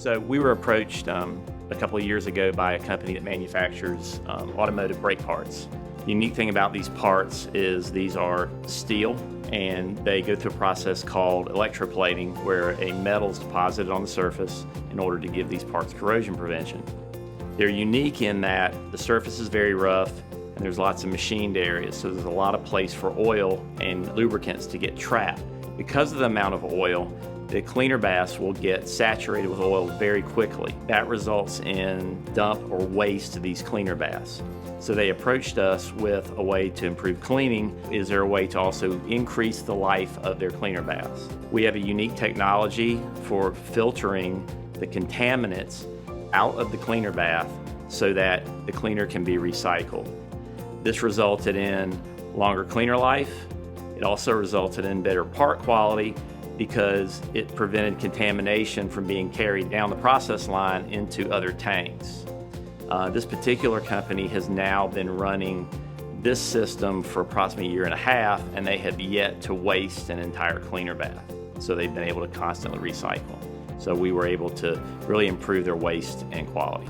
So we were approached a couple of years ago by a company that manufactures automotive brake parts. The unique thing about these parts is these are steel, and they go through a process called electroplating, where a metal is deposited on the surface in order to give these parts corrosion prevention. They're unique in that the surface is very rough and there's lots of machined areas, so there's a lot of place for oil and lubricants to get trapped. Because of the amount of oil, the cleaner baths will get saturated with oil very quickly. That results in dump or waste to these cleaner baths. So they approached us with a way to improve cleaning. Is there a way to also increase the life of their cleaner baths? We have a unique technology for filtering the contaminants out of the cleaner bath so that the cleaner can be recycled. This resulted in longer cleaner life. It also resulted in better part quality because it prevented contamination from being carried down the process line into other tanks. This particular company has now been running this system for approximately a year and a half, and they have yet to waste an entire cleaner bath. So they've been able to constantly recycle. So we were able to really improve their waste and quality.